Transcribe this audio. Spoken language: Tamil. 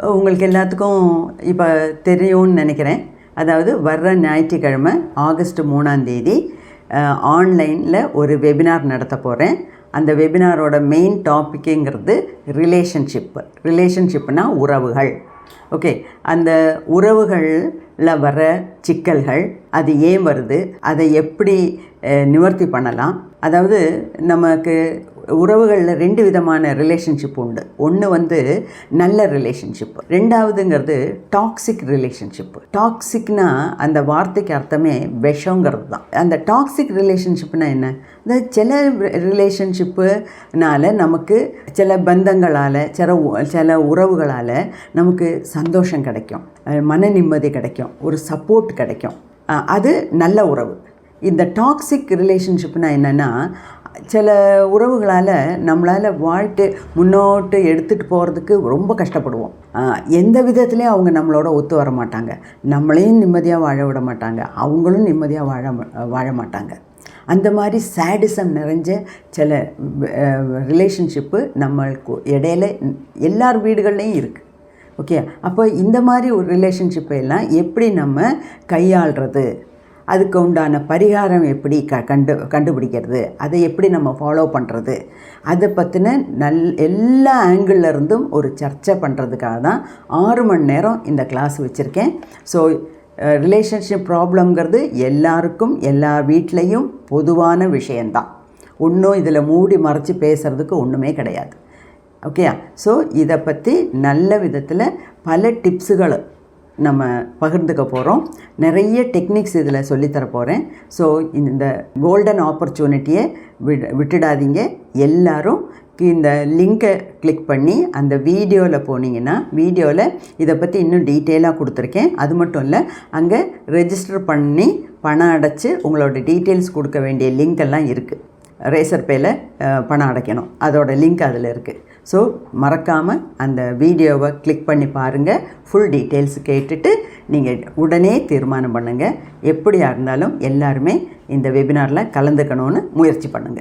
உங்களுக்கு எல்லாத்துக்கும் இப்போ தெரியும்னு நினைக்கிறேன். அதாவது வர்ற ஞாயிற்றுக்கிழமை ஆகஸ்ட் 3ஆம் தேதி ஆன்லைனில் ஒரு வெபினார் நடத்த போகிறேன். அந்த வெபினாரோட மெயின் டாப்பிக்குங்கிறது ரிலேஷன்ஷிப்னால் உறவுகள். ஓகே, அந்த உறவுகளில் வர சிக்கல்கள், அது ஏன் வருது, அதை எப்படி நிவர்த்தி பண்ணலாம். அதாவது நமக்கு உறவுகளில் 2 விதமான ரிலேஷன்ஷிப் உண்டு. ஒன்று நல்ல ரிலேஷன்ஷிப், ரெண்டாவதுங்கிறது டாக்ஸிக் ரிலேஷன்ஷிப். டாக்ஸிக்னா அந்த வார்த்தைக்கு அர்த்தமே விஷங்கிறது தான். அந்த டாக்ஸிக் ரிலேஷன்ஷிப்னா என்ன? அந்த சில ரிலேஷன்ஷிப்புனால நமக்கு சில பந்தங்களால் சில உறவுகளால் நமக்கு சந்தோஷம் கிடைக்கும், மன நிம்மதி கிடைக்கும், ஒரு சப்போர்ட் கிடைக்கும். அது நல்ல உறவு. இந்த டாக்ஸிக் ரிலேஷன்ஷிப்னால் என்னென்னா, சில உறவுகளால் நம்மளால் வாழ்க்கை முன்னோட்டு எடுத்துகிட்டு போகிறதுக்கு ரொம்ப கஷ்டப்படுவோம். எந்த விதத்துலேயும் அவங்க நம்மளோட ஒத்து வர மாட்டாங்க, நம்மளையும் நிம்மதியாக வாழ விட மாட்டாங்க, அவங்களும் நிம்மதியாக வாழ மாட்டாங்க. அந்த மாதிரி சேடிசம் நிறைஞ்ச சில ரிலேஷன்ஷிப்பு நம்மளுக்கு இடையில எல்லார் வீடுகள்லேயும் இருக்குது. ஓகே, அப்போ இந்த மாதிரி ஒரு ரிலேஷன்ஷிப்பை எல்லாம் எப்படி நம்ம கையாளுறது, அதுக்கு உண்டான பரிகாரம் எப்படி கண்டுபிடிக்கிறது, அதை எப்படி நம்ம ஃபாலோ பண்ணுறது, அதை பற்றின எல்லா ஆங்கிளில் இருந்தும் ஒரு சர்ச்சை பண்ணுறதுக்காக தான் 6 மணி நேரம் இந்த கிளாஸ் வச்சுருக்கேன். ஸோ ரிலேஷன்ஷிப் ப்ராப்ளம்ங்கிறது எல்லாருக்கும் எல்லா வீட்லேயும் பொதுவான விஷயந்தான். ஒன்றும் இதில் மூடி மறைச்சி பேசுகிறதுக்கு ஒன்றுமே கிடையாது. ஓகே, ஸோ இதை பற்றி நல்ல விதத்தில் பல டிப்ஸுகளை நம்ம பகிர்ந்துக்க போகிறோம். நிறைய டெக்னிக்ஸ் இதில் சொல்லித்தர போகிறேன். ஸோ இந்த கோல்டன் ஆப்பர்ச்சுனிட்டியை விட்டுடாதீங்க. எல்லோரும் இந்த லிங்கை கிளிக் பண்ணி அந்த வீடியோவில் போனீங்கன்னா, வீடியோவில் இதை பற்றி இன்னும் டீட்டெயிலாக கொடுத்துருக்கேன். அது மட்டும் இல்லை, அங்கே ரெஜிஸ்டர் பண்ணி பணம் அடைச்சி உங்களோட டீட்டெயில்ஸ் கொடுக்க வேண்டிய லிங்க் எல்லாம் இருக்குது. ரேசர் பேயில் பணம் அடைக்கணும், அதோட லிங்க் அதில் இருக்குது. ஸோ மறக்காமல் அந்த வீடியோவை கிளிக் பண்ணி பாருங்கள். ஃபுல் டீட்டெயில்ஸ் கேட்டுட்டு நீங்கள் உடனே தீர்மானம் பண்ணுங்கள். எப்படியா இருந்தாலும் எல்லாருமே இந்த வெபினாரில் கலந்துக்கணும்னு முயற்சி பண்ணுங்கள்.